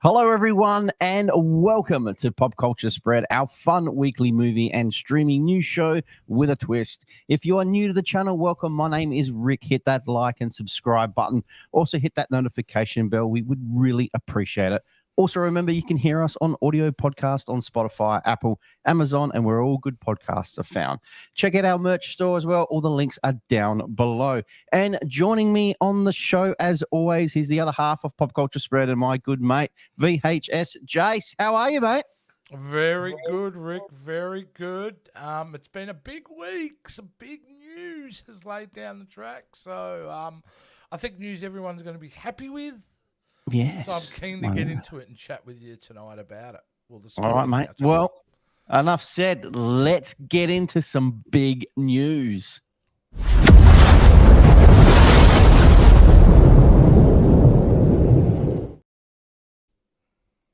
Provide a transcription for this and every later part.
Hello, everyone, and welcome to Pop Culture Spread, our fun weekly movie and streaming news show with a twist. If you are new to the channel, welcome. My name is Rick. Hit that like and subscribe button. Also, hit that notification bell. We would really appreciate it. Also, remember you can hear us on audio podcast on Spotify, Apple, Amazon, and where all good podcasts are found. Check out our merch store as well. All the links are down below. And joining me on the show, as always, he's the other half of Pop Culture Spread and my good mate, VHS Jace. How are you, mate? Very good, Rick. Very good. It's been a big week. Some big news has laid down the track. So I think news everyone's going to be happy with. Yes. So I'm keen to get into it and chat with you tonight about it. Well, this all right, morning, mate. Well, enough said. Let's get into some big news.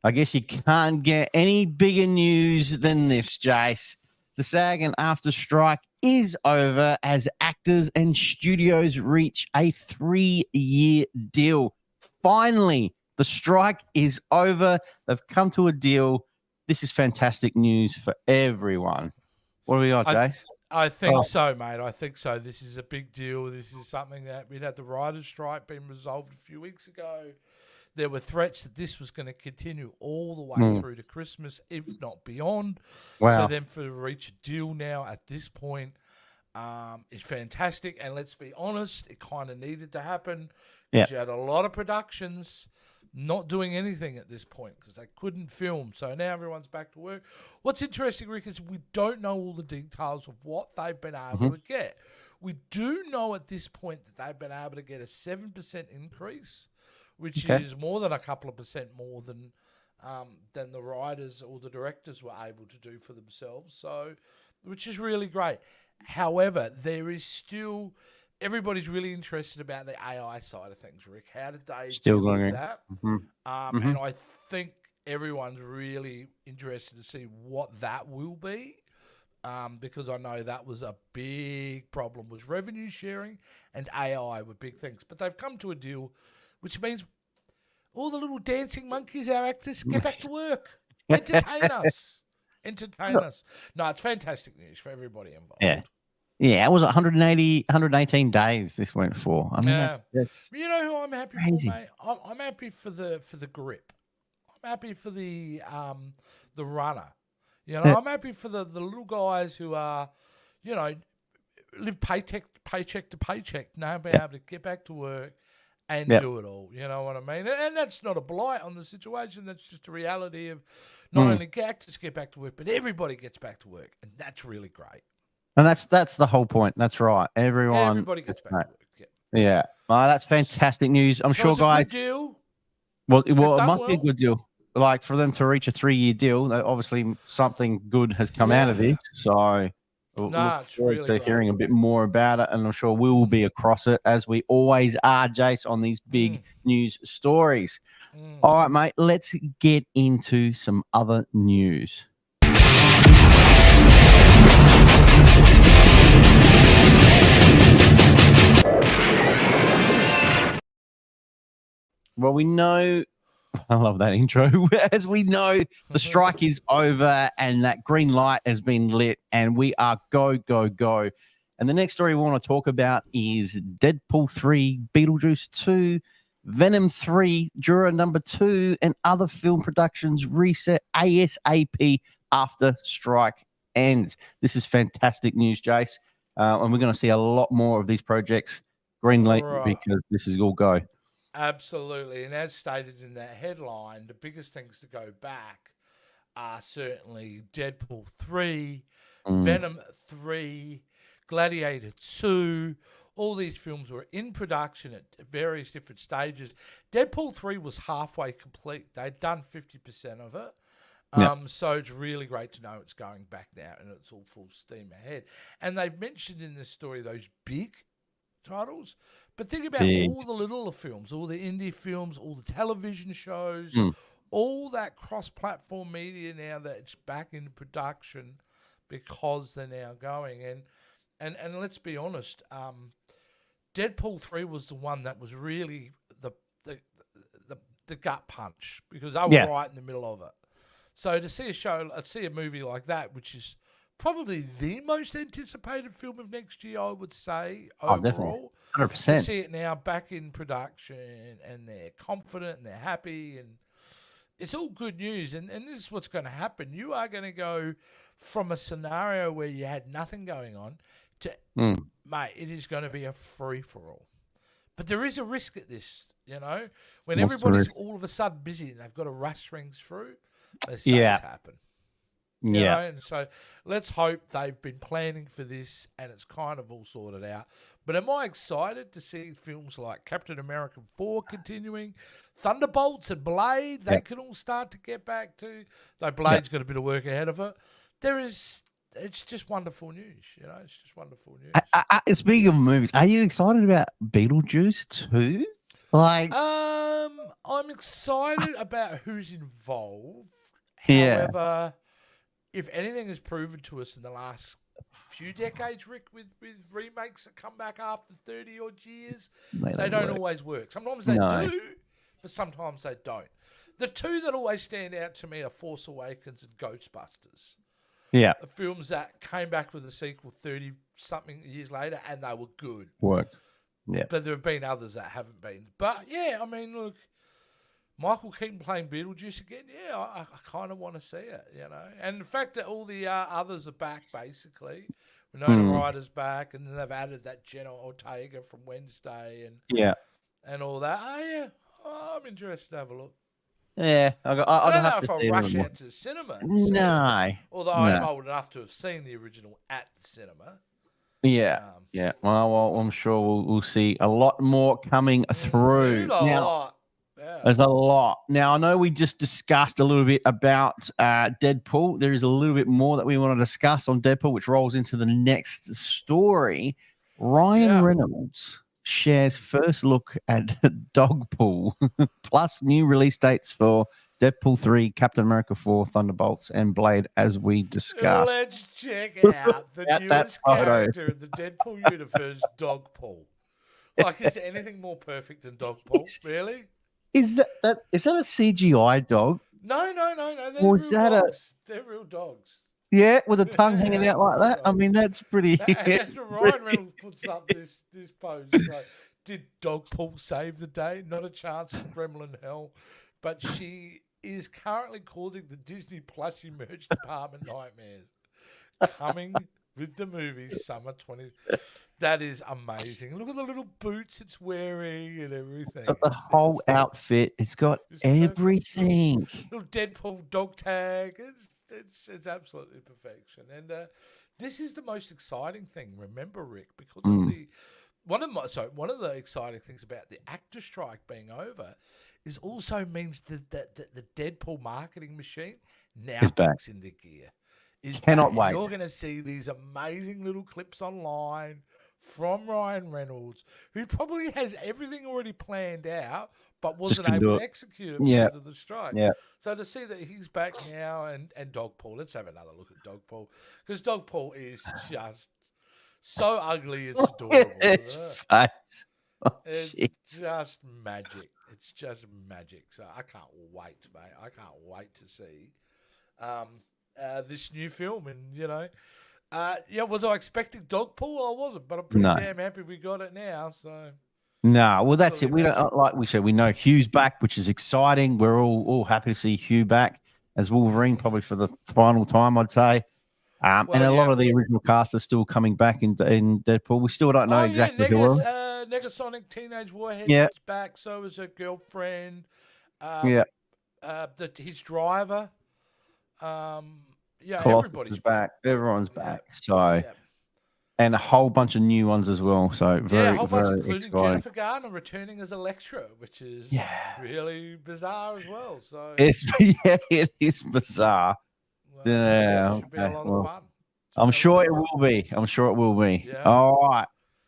I guess you can't get any bigger news than this, Jace. The SAG and AFTRA strike is over as actors and studios reach a 3-year deal. Finally, the strike is over. They've come to a deal. This is fantastic news for everyone. What do we got, Jace? I think so, mate. I think so. This is a big deal. This is something that we'd had the writers' strike being resolved a few weeks ago. There were threats that this was going to continue all the way through to Christmas, if not beyond. Wow. So then to reach a deal now at this point is fantastic. And let's be honest, it kind of needed to happen. Yeah. You had a lot of productions not doing anything at this point because they couldn't film. So now everyone's back to work. What's interesting, Rick, is we don't know all the details of what they've been able to get. We do know at this point that they've been able to get a 7% increase, which is more than a couple of percent more than the writers or the directors were able to do for themselves. So, which is really great. However, there is still everybody's really interested about the AI side of things, Rick. How did they still deal going with that? And I think everyone's really interested to see what that will be. Because I know that was a big problem, was revenue sharing and AI were big things. But they've come to a deal, which means all the little dancing monkeys, our actors, get back to work. Entertain us. Entertain us. No, it's fantastic news for everybody involved. Yeah. Yeah, it was 118 days this went for. I mean, that's you know who I'm happy crazy. for, mate? I'm happy for the grip. I'm happy for the runner. You know, I'm happy for the little guys who are, you know, live paycheck to paycheck, now being able to get back to work and do it all. You know what I mean? And that's not a blight on the situation. That's just a reality of not only actors get back to work, but everybody gets back to work, and that's really great. And that's the whole point. That's right. Everybody gets back to work. Yeah. That's fantastic news. I'm sure, it's guys. A good deal. Well, it must be a good deal. Like for them to reach a 3-year deal, obviously something good has come out of this. So we'll look forward to hearing a bit more about it, and I'm sure we will be across it as we always are, Jace, on these big news stories. All right, mate. Let's get into some other news. Well, we know, I love that intro. As we know, the strike is over and that green light has been lit and we are go, go, go. And the next story we want to talk about is Deadpool 3, Beetlejuice 2, Venom 3, Juror number 2, and other film productions reset ASAP after strike ends. This is fantastic news, Jace. And we're going to see a lot more of these projects green light because this is all go. Absolutely. And as stated in that headline, the biggest things to go back are certainly Deadpool 3, Venom 3, Gladiator 2. All these films were in production at various different stages. Deadpool 3 was halfway complete. They'd done 50% of it. So it's really great to know it's going back now and it's all full steam ahead. And they've mentioned in this story those big titles. But think about all the littler films, all the indie films, all the television shows, all that cross-platform media now that's back in production because they're now going. And let's be honest, Deadpool 3 was the one that was really the the gut punch because they were Yeah. right in the middle of it. So to see a movie like that, which is probably the most anticipated film of next year, I would say definitely. overall. 100%. To see it now back in production and they're confident and they're happy and it's all good news. And this is what's going to happen. You are going to go from a scenario where you had nothing going on to, mate, it is going to be a free-for-all. But there is a risk at this, you know. When What's the everybody's risk? all of a sudden busy and they've got to rush things through, mistakes happen. You know? And so let's hope they've been planning for this and it's kind of all sorted out. But am I excited to see films like Captain America 4 continuing? Thunderbolts and Blade, they can all start to get back to, though Blade's got a bit of work ahead of it. It's just wonderful news, you know. It's just wonderful news. Speaking of movies, are you excited about Beetlejuice 2? Like, I'm excited about who's involved. Yeah. However, if anything has proven to us in the last few decades, Rick, with remakes that come back after 30 odd years, they don't always work. Sometimes they do, but sometimes they don't. The two that always stand out to me are Force Awakens and Ghostbusters. Yeah. The films that came back with a sequel 30-something years later, and they were good. Worked. Yeah. But there have been others that haven't been. But, yeah, I mean, look, Michael Keaton playing Beetlejuice again, yeah, I kind of want to see it, you know. And the fact that all the others are back, basically. Winona Ryder's back, and then they've added that Jenna Ortega from Wednesday and all that. Oh, yeah, I'm interested to have a look. Yeah. I don't know if I'll rush out to the cinema. No. Although I'm old enough to have seen the original at the cinema. Yeah. Yeah. Well, I'm sure we'll see a lot more coming through. There's a lot. Now, I know we just discussed a little bit about Deadpool. There is a little bit more that we want to discuss on Deadpool, which rolls into the next story. Ryan Reynolds shares first look at Dogpool, plus new release dates for Deadpool 3, Captain America 4, Thunderbolts, and Blade, as we discussed. Let's check out the newest character in the Deadpool universe, Dogpool. Like, is there anything more perfect than Dogpool? Really? Is that a CGI dog? No. They're real dogs. They're real dogs. Yeah, with a tongue hanging out like that. I mean, that's pretty. And Ryan Reynolds puts up this pose. Like, did Dogpool save the day? Not a chance in Gremlin hell. But she is currently causing the Disney plushie merch department nightmares. Coming with the movie Summer 20. That is amazing. Look at the little boots it's wearing and everything. The whole outfit. It's got everything. Perfect. Little Deadpool dog tag. It's absolutely perfection. And this is the most exciting thing. Remember, Rick, because of one of the exciting things about the actor strike being over is also means that the Deadpool marketing machine now kicks into gear. Cannot wait. You're going to see these amazing little clips online from Ryan Reynolds, who probably has everything already planned out, but wasn't able to execute it because of the strike. Yeah. So to see that he's back now and Dogpool, let's have another look at Dogpool, because Dogpool is just so ugly, it's adorable. It's face. It's just magic. It's just magic. So I can't wait, mate. I can't wait to see this new film. And, you know, was I expecting Dogpool? I wasn't, but I'm pretty damn happy we got it now. So no, well, that's it. We don't, like we said, we know Hugh's back, which is exciting. We're all happy to see Hugh back as Wolverine, probably for the final time, I'd say. And a lot of the original cast are still coming back in Deadpool. We still don't know exactly who will. Negasonic Teenage Warhead is back. So is her girlfriend. His driver. Everybody's back. Everyone's back. So, and a whole bunch of new ones as well. So very, a whole bunch, very including exciting. Jennifer Garner returning as Elektra, which is really bizarre as well. So it is bizarre. It should be a lot of fun. I'm sure it will be. Yeah. All right.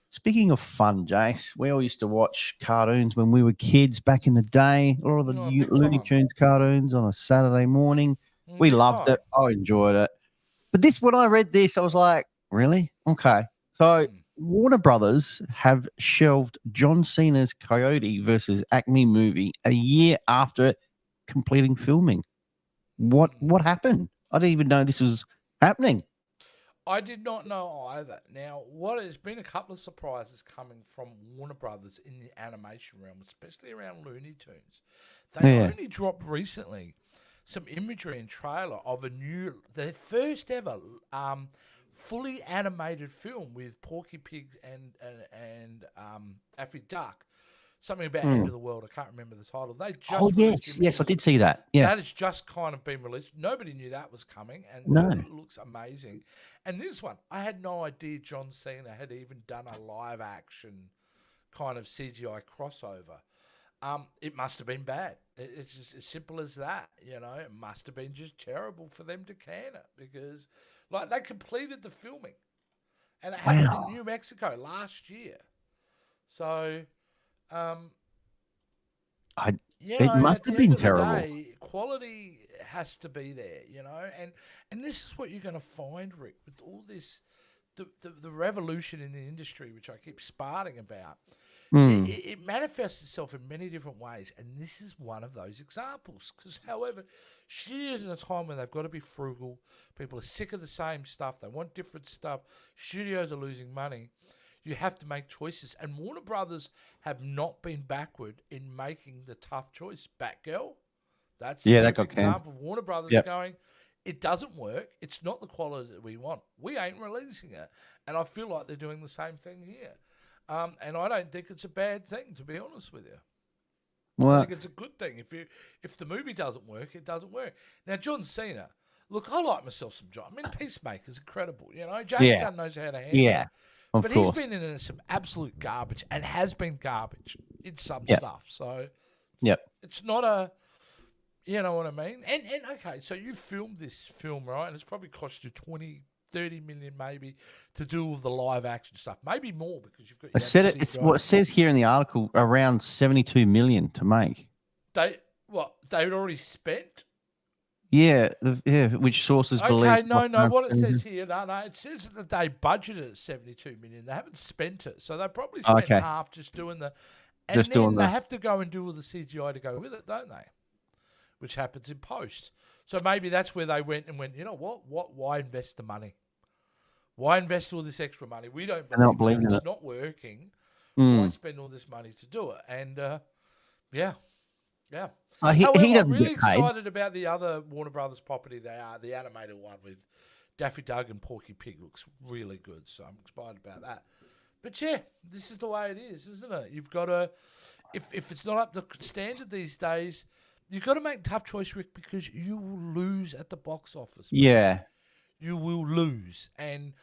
Speaking of fun, Jace, we all used to watch cartoons when we were kids back in the day. All of the Looney Tunes cartoons on a Saturday morning. We loved it. I enjoyed it. But when I read this, I was like, really? Okay. So Warner Brothers have shelved John Cena's Coyote versus Acme movie a year after completing filming. What happened? I didn't even know this was happening. I did not know either. Now, what has been a couple of surprises coming from Warner Brothers in the animation realm, especially around Looney Tunes. They only dropped recently some imagery and trailer of their first ever fully animated film with Porky Pig and Daffy Duck. Something about End of the World. I can't remember the title. They just yes, I did see that. Yeah, that has just kind of been released. Nobody knew that was coming, and it looks amazing. And this one, I had no idea John Cena had even done a live action kind of CGI crossover. It must have been bad. It's just as simple as that. You know, it must have been just terrible for them to can it because, like, they completed the filming, and it happened in New Mexico last year. So. It must have been terrible. Quality has to be there, you know, and this is what you're going to find, Rick, with all this, the revolution in the industry, which I keep sparring about. It manifests itself in many different ways, and this is one of those examples. Because, however, studios in a time when they've got to be frugal, people are sick of the same stuff, they want different stuff, studios are losing money. You have to make choices. And Warner Brothers have not been backward in making the tough choice. Batgirl, that's a perfect example of Warner Brothers going, it doesn't work. It's not the quality that we want. We ain't releasing it. And I feel like they're doing the same thing here. And I don't think it's a bad thing, to be honest with you. Well, I think it's a good thing. If the movie doesn't work, it doesn't work. Now, John Cena, look, I like myself some John. I mean, Peacemaker's incredible. You know, James Gunn knows how to handle it. But he's been in some absolute garbage and has been garbage in some stuff. So it's not a, you know what I mean? And okay, so you filmed this film, right? And it's probably cost you 20, 30 million maybe to do all the live action stuff. Maybe more because you've got... It's what it says here in the article, around 72 million to make. They'd already spent? Yeah, which sources believe... Okay, no, what it says here, it says that they budgeted 72 million. They haven't spent it. So they probably spent half just doing the... And then they have to go and do all the CGI to go with it, don't they? Which happens in post. So maybe that's where they went, you know what? Why invest the money? Why invest all this extra money? We don't believe it's not working. Why spend all this money to do it? And, yeah. However, I'm really excited about the other Warner Brothers property they are, the animated one with Daffy Duck and Porky Pig looks really good, so I'm excited about that. But yeah, this is the way it is, isn't it? You've got to, if it's not up to standard these days, you've got to make a tough choice, Rick, because you will lose at the box office. Yeah. You will lose. And,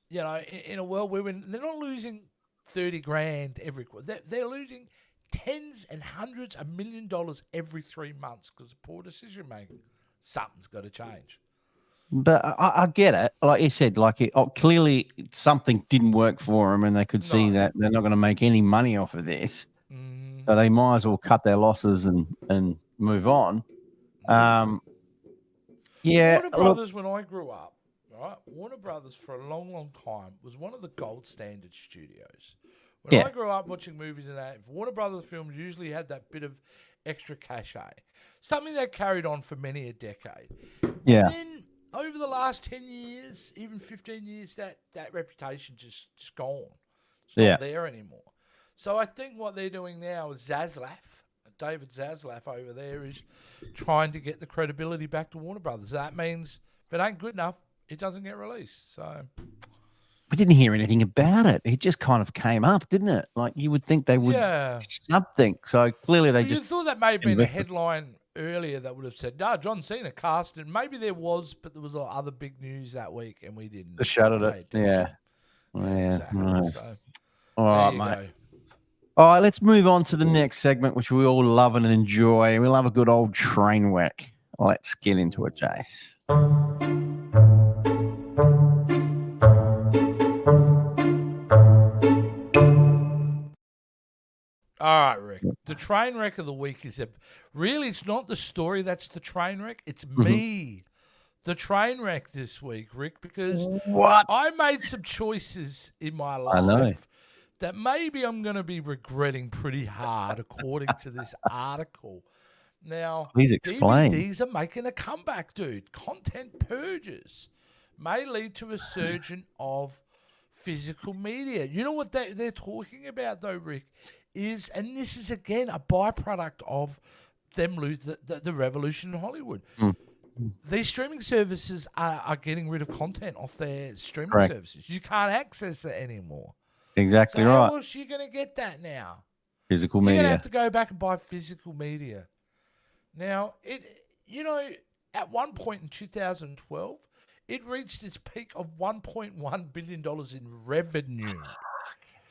you know, in a world where they're not losing 30 grand every quarter, they're losing tens and hundreds of $1 million every 3 months because of poor decision making. Something's got to change. But I get it. Like you said, clearly something didn't work for them, and they could see that they're not going to make any money off of this. So they might as well cut their losses and move on. Warner Brothers, when I grew up, right? Warner Brothers for a long, long time was one of the gold standard studios. When I grew up watching movies and that, Warner Brothers films usually had that bit of extra cachet. Something that carried on for many a decade. Yeah. And then over the last 10 years, even 15 years, that reputation just gone. It's not there anymore. So I think what they're doing now is David Zaslav over there is trying to get the credibility back to Warner Brothers. That means if it ain't good enough, it doesn't get released. So... We didn't hear anything about it. It just kind of came up, didn't it? Like you would think they would something. So clearly they just... You thought that may have been a headline earlier that would have said, no, John Cena cast, and maybe there was, but there was other big news that week and we didn't. Just shuttered it. Yeah. Exactly. Right. So, all right, mate. All right, let's move on to the next segment, which we all love and enjoy. We love a good old train wreck. Let's get into it, Jace. All right, Rick. The train wreck of the week is really, it's not the story that's the train wreck. It's me the train wreck this week, Rick, because What? I made some choices in my I know. life that maybe I'm going to be regretting pretty hard, according to this article. Now, Please explain. DVDs are making a comeback, dude. Content purges may lead to a surge of physical media. You know what they're talking about, though, Rick, is, and this is, again, a byproduct of them lose the revolution in Hollywood. These streaming services are getting rid of content off their streaming services. You can't access it anymore. Exactly so right. How else are you going to get that now? Physical You're media. going to have to go back and buy physical media. Now, at one point in 2012, it reached its peak of $1.1 billion in revenue.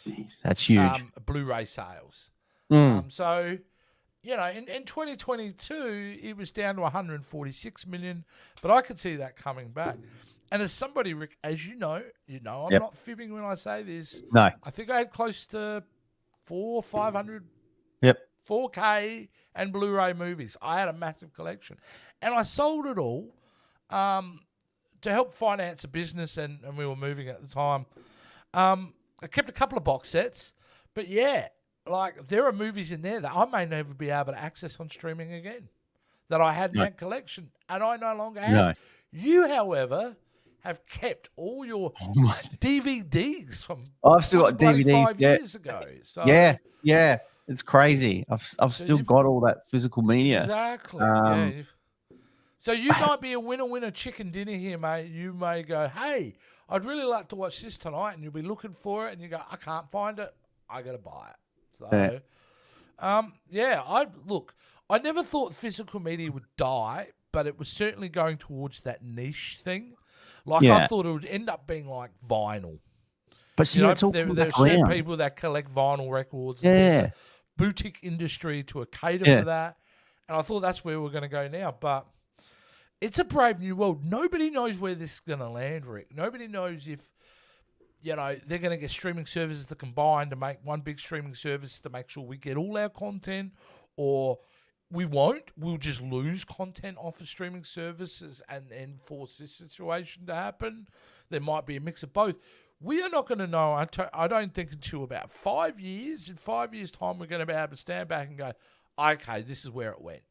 Jeez, that's huge. Blu-ray sales. So, in 2022, it was down to 146 million, but I could see that coming back. And as somebody, Rick, as you know, I'm not fibbing when I say this. No. I think I had close to 500 4K and Blu-ray movies. I had a massive collection. And I sold it all to help finance a business, and we were moving at the time. I kept a couple of box sets, but there are movies in there that I may never be able to access on streaming again that I had in that collection, and I no longer have. No. You, however, have kept all your DVDs from I've still got DVDs 5 years ago. So, yeah, it's crazy. I've still got all that physical media. Exactly. So you might be a winner chicken dinner here, mate. You may go, hey, I'd really like to watch this tonight, and you'll be looking for it, and you go, I can't find it. I got to buy it. So, I never thought physical media would die, but it was certainly going towards that niche thing. I thought it would end up being like vinyl. But see, it's all there are certain people that collect vinyl records. Yeah. There's a boutique industry to cater for that. And I thought that's where we're going to go now. But it's a brave new world. Nobody knows where this is going to land, Rick. Nobody knows if, they're going to get streaming services to combine to make one big streaming service to make sure we get all our content, or we won't. We'll just lose content off of streaming services and then force this situation to happen. There might be a mix of both. We are not going to know, I don't think, until about 5 years. In 5 years' time, we're going to be able to stand back and go, okay, this is where it went,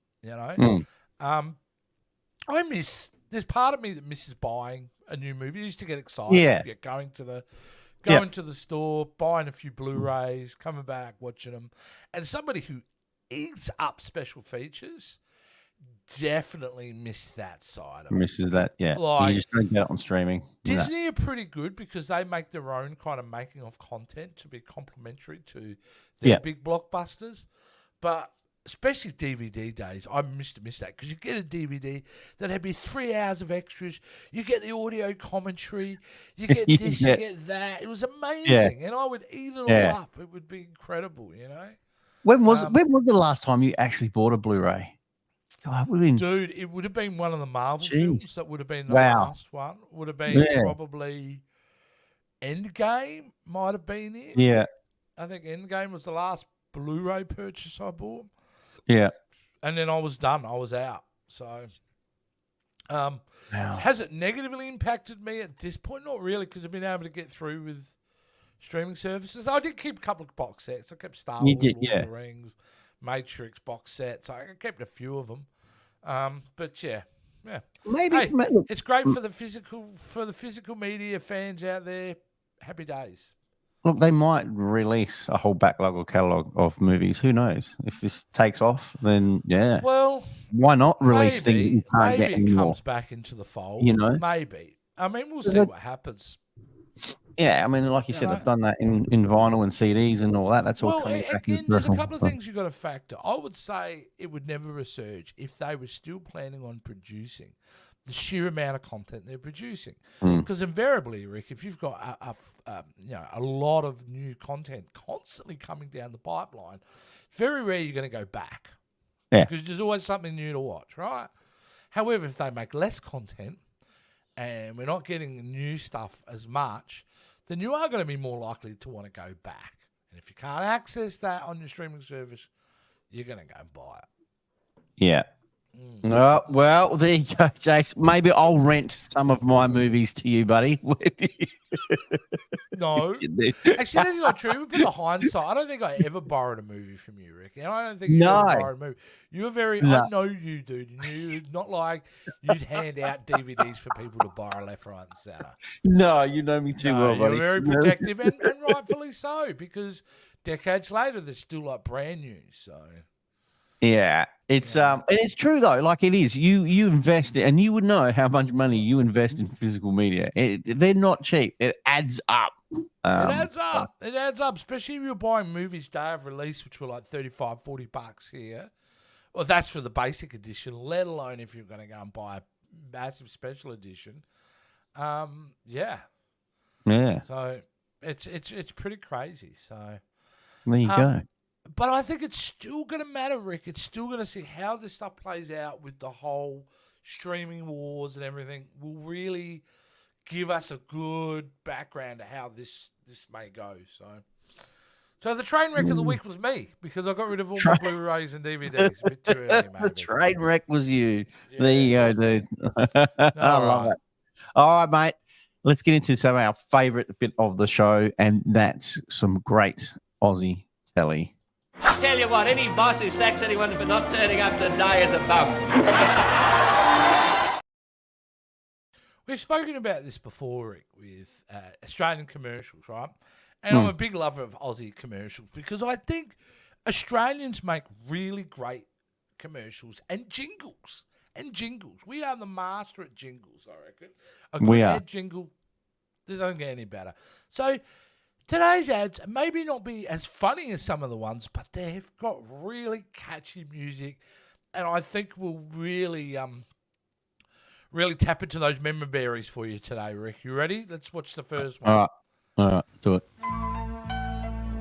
there's part of me that misses buying a new movie. I used to get excited, get going to the store, buying a few Blu-rays, coming back, watching them. And somebody who eats up special features definitely missed that side of it. Misses that, you just don't get it on streaming. Disney are pretty good because they make their own kind of making of content to be complementary to their big blockbusters. But especially DVD days, I miss that because you get a DVD that had be 3 hours of extras. You get the audio commentary. You get this, you get that. It was amazing, and I would eat it all up. It would be incredible, When was the last time you actually bought a Blu-ray? Dude, it would have been one of the Marvel films. That would have been the last one. Would have been probably Endgame. Might have been it. Yeah, I think Endgame was the last Blu-ray purchase I bought. Yeah. And then I was done. I was out. So, has it negatively impacted me at this point? Not really, because I've been able to get through with streaming services. I did keep a couple of box sets. I kept Star Wars, Lord of the Rings, Matrix box sets. I kept a few of them. But yeah. Maybe it's great for the physical media fans out there. Happy days. Look, they might release a whole backlog or catalog of movies. Who knows? If this takes off, then well, why not release things that you can't get maybe it anymore? comes back into the fold. Maybe. I mean, we'll see what happens. Yeah, I mean, like you said, they've done that in vinyl and CDs and all that. That's all coming back. Again, there's a couple of things you've got to factor. I would say it would never resurge if they were still planning on producing the sheer amount of content they're producing. Because invariably, Rick, if you've got a lot of new content constantly coming down the pipeline, very rare you're going to go back. Yeah. Because there's always something new to watch, right? However, if they make less content and we're not getting new stuff as much, then you are going to be more likely to want to go back. And if you can't access that on your streaming service, you're going to go and buy it. Yeah. Well, there you go, Jace. Maybe I'll rent some of my movies to you, buddy. No. Actually, that's not true. With a bit of hindsight, I don't think I ever borrowed a movie from you, Rick. And I don't think you ever borrowed a movie. You were very, I know you, dude. And you're not like you'd hand out DVDs for people to borrow left, right, and center. No, you know me too well, buddy. You're very protective, and rightfully so, because decades later, they're still like brand new. So. Yeah, it's and it's true though. Like it is, you invest it, and you would know how much money you invest in physical media. They're not cheap. It adds up. It adds up. It adds up, especially if you're buying movies day of release, which were like $35, $40 here. Well, that's for the basic edition. Let alone if you're going to go and buy a massive special edition. Yeah. So it's pretty crazy. So there you go. But I think it's still going to matter, Rick. It's still going to see how this stuff plays out with the whole streaming wars and everything. Will really give us a good background to how this may go. So the train wreck of the week was me because I got rid of all my Blu-rays and DVDs a bit too early, maybe. The train wreck was you. Yeah. There you go, dude. I love it. All right, mate. Let's get into some of our favourite bit of the show, and that's some great Aussie telly. I tell you what, any boss who sacks anyone for not turning up to die is a bum. We've spoken about this before, Rick, with Australian commercials, right? And I'm a big lover of Aussie commercials because I think Australians make really great commercials and jingles. We are the master at jingles, I reckon. A good ad jingle, they don't get any better. So today's ads maybe not be as funny as some of the ones, but they've got really catchy music, and I think will really tap into those memory berries for you today, Rick. You ready? Let's watch the first one. All right, do it.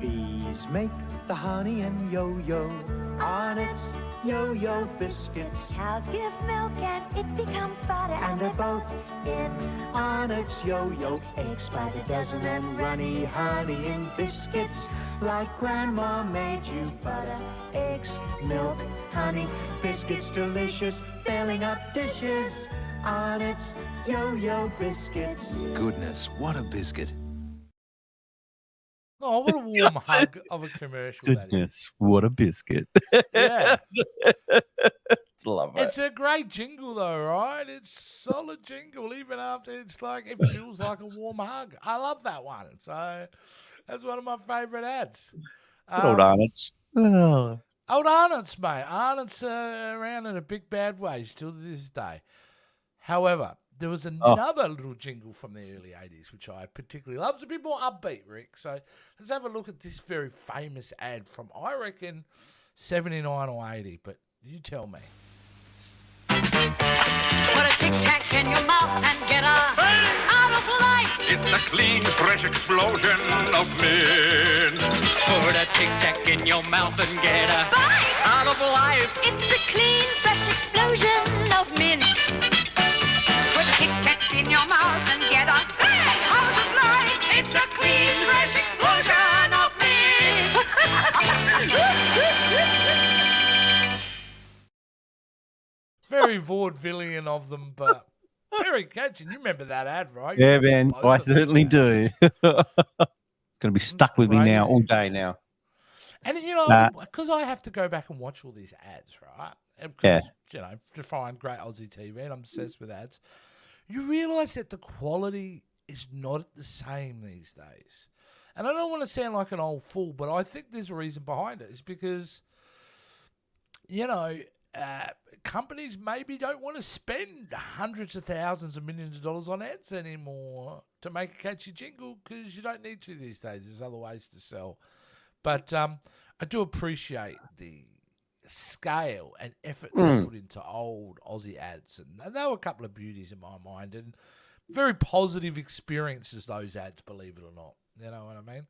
Bees make the honey and yo-yo on its yo-yo biscuits. Cows give milk and it becomes butter, And they're both in on its yo-yo. Eggs by the dozen and runny honey and biscuits. Like grandma made you butter, eggs, milk, honey, biscuits delicious, filling up dishes on its yo-yo biscuits. Goodness, what a biscuit. Oh, what a warm hug of a commercial that is. Goodness, what a biscuit. Yeah. Love it. It's a great jingle though, right? It's solid jingle, even after it's like, it feels like a warm hug. I love that one. So that's one of my favourite ads. Old Arnott's. Oh. Old Arnott's, mate. Arnott's around in a big bad way still to this day. However, there was another little jingle from the early 80s, which I particularly love. It's a bit more upbeat, Rick. So let's have a look at this very famous ad from, I reckon, 79 or 80. But you tell me. Put a tic-tac in your mouth and get out of life. It's a clean, fresh explosion of mint. Put a tic-tac in your mouth and get out of life. It's a clean, fresh explosion of mint. Put a tic-tac in your mouth and get out of life. It's a clean, fresh explosion of mint. Very vaudevillian of them, but very catchy. You remember that ad, right? Yeah, man. I certainly do. It's going to be stuck with me now all day now. And, you know, because I have to go back and watch all these ads, right? Because, you know, to find great Aussie TV, and I'm obsessed with ads. You realise that the quality is not the same these days. And I don't want to sound like an old fool, but I think there's a reason behind it. It's because, you know, companies maybe don't want to spend hundreds of thousands of millions of dollars on ads anymore to make a catchy jingle because you don't need to these days. There's other ways to sell. But I do appreciate the scale and effort they put into old Aussie ads. And they were a couple of beauties in my mind and very positive experiences, those ads, believe it or not. You know what I mean?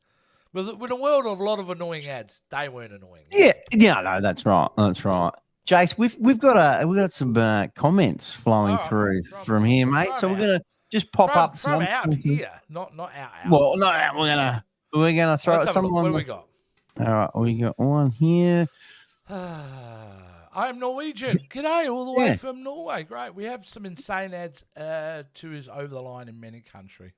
With a world of a lot of annoying ads, they weren't annoying. Yeah, no, that's right. That's right. Jace, we've got some comments flowing through from here, mate. So we're gonna just pop up from out here, not out. Well, no, we're gonna throw it. Someone. What do we got? All right, we got one here. I I'm Norwegian. G'day, all the way Yeah. from Norway. Great. We have some insane ads to his over the line in many country.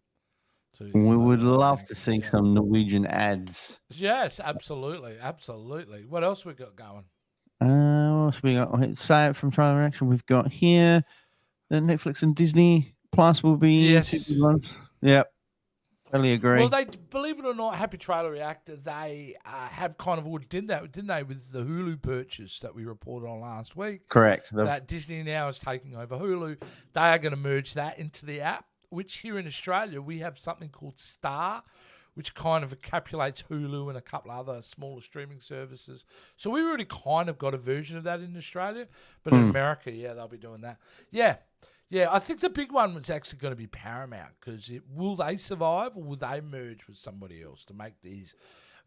We would love to see some Norwegian ads. Yes, absolutely, absolutely. What else we got going? What else we got? Say it from Trailer Action. We've got here the Netflix and Disney Plus will be Yes. 2 big ones. Yep. Totally agree. Well, they believe it or not, Happy Trailer Reactor, they have kind of already did that, didn't they, with the Hulu purchase that we reported on last week? Correct. That Disney now is taking over Hulu. They are going to merge that into the app, which here in Australia we have something called Star, which kind of encapsulates Hulu and a couple other smaller streaming services. So we already kind of got a version of that in Australia, but in America, yeah, they'll be doing that. Yeah, I think the big one was actually going to be Paramount, because will they survive or will they merge with somebody else to make these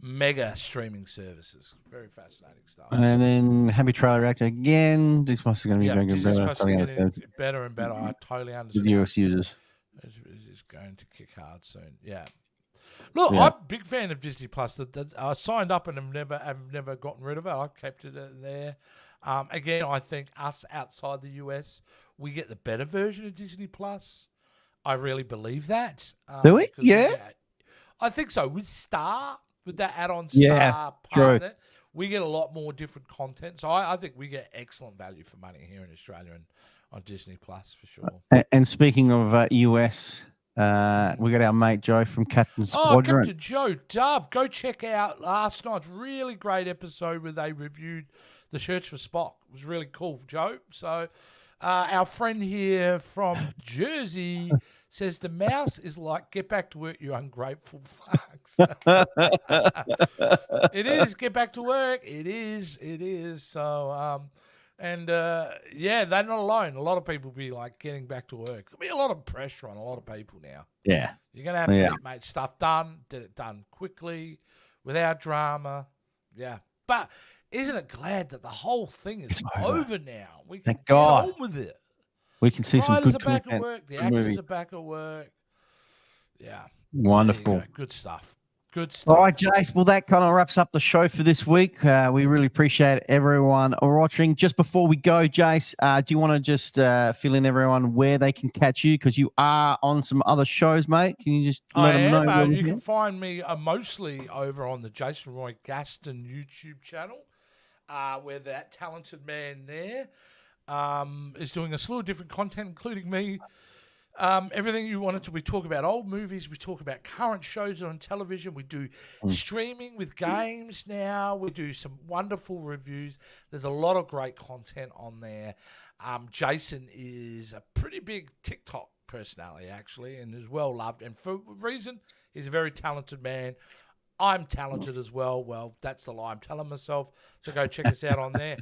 mega streaming services? Very fascinating stuff. And then Happy Trailer Reactor again. This must be going to be Yeah, going this better. must be getting better and better. I totally With understand. US users. It's going to kick hard soon. Yeah. Look, Yeah. I'm a big fan of Disney Plus. I signed up and have never gotten rid of it. I've kept it there. Again, I think us outside the US, we get the better version of Disney Plus. I really believe that. Do we? 'Cause Yeah. I think so. With Star, with that add-on Star Yeah, part true. of it, we get a lot more different content. So I think we get excellent value for money here in Australia and on Disney Plus for sure. And speaking of US, we got our mate Joe from Captain Oh, Squadron. Captain Joe Dove. Go check out last night's really great episode where they reviewed The Search for Spock. It was really cool, Joe. So our friend here from Jersey says the mouse is like, get back to work, you ungrateful fucks. It is, get back to work. It is. So, yeah, they're not alone. A lot of people be like getting back to work. There'll be a lot of pressure on a lot of people now. Yeah. You're going to have to Yeah. get, mate, stuff done, get it done quickly, without drama. Yeah. But isn't it glad that the whole thing is It's over. over now? We can Thank get God. on with it. We can see some Writers good are back at content. work. The Good actors movie. are back at work. Yeah. Wonderful. There you go. Good stuff. Good stuff. All right, Jace. Well, that kind of wraps up the show for this week. We really appreciate everyone watching. Just before we go, Jace, do you want to just fill in everyone where they can catch you? Because you are on some other shows, mate. Can you just let them know? where we You can- can find me mostly over on the Jason Roy Gaston YouTube channel, where that talented man there is doing a slew of different content, including me. Everything you wanted to. We talk about old movies. We talk about current shows on television. We do streaming with games now. We do some wonderful reviews. There's a lot of great content on there. Jason is a pretty big TikTok personality, actually, and is well loved. And for a reason, he's a very talented man. I'm talented as well. Well, that's the lie I'm telling myself. So go check us out on there.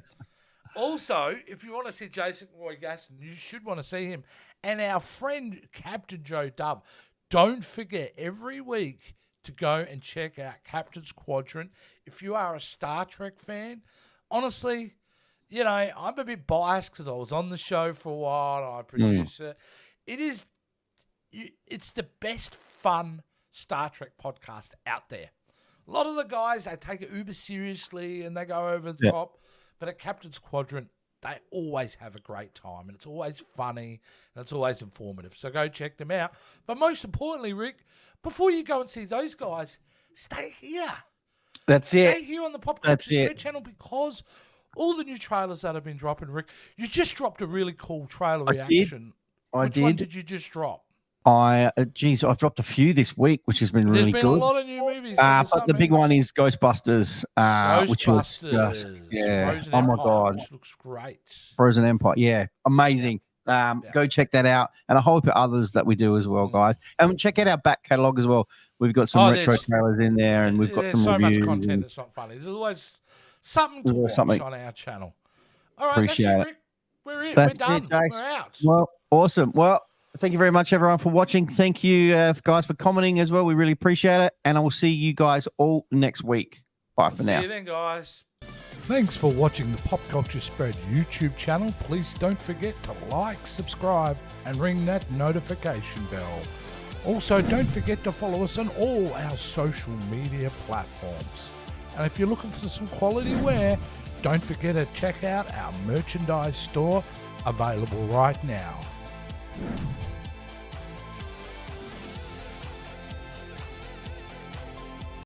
Also, if you want to see Jason Roy Gaston, you should want to see him. And our friend Captain Joe Dove. Don't forget every week to go and check out Captain's Quadrant. If you are a Star Trek fan, honestly, you know, I'm a bit biased because I was on the show for a while and I produced it. It's the best fun Star Trek podcast out there. A lot of the guys, they take it uber seriously and they go over the top. But at Captain's Quadrant, they always have a great time. And it's always funny and it's always informative. So go check them out. But most importantly, Rick, before you go and see those guys, stay here. That's it. Stay here on the Pop That's Culture it. Spread channel because all the new trailers that have been dropping, Rick, you just dropped a really cool trailer I did. reaction. I Which one did. did you just drop? I've dropped a few this week, which has been really There's been good. a lot of new movies. But the big one is Ghostbusters. Which was Ghostbusters. just, yeah. Frozen Oh my Empire, God. which looks great. Frozen Empire. Yeah. Amazing. Go check that out. And I hope others that we do as well, guys. And check out our back catalogue as well. We've got some retro there's- trailers in there and we've got There's some so reviews. much content and- that's not funny. There's always something to There's watch something. on our channel. All right, Appreciate that's it. it, Rick. We're in. That's We're done. it, Jace. We're out. Well, awesome. Well, thank you very much, everyone, for watching. Thank you, guys, for commenting as well. We really appreciate it. And I will see you guys all next week. Bye for See now. you then, guys. Thanks for watching the Pop Culture Spread YouTube channel. Please don't forget to like, subscribe, and ring that notification bell. Also, don't forget to follow us on all our social media platforms. And if you're looking for some quality wear, Don't forget to check out our merchandise store available right now.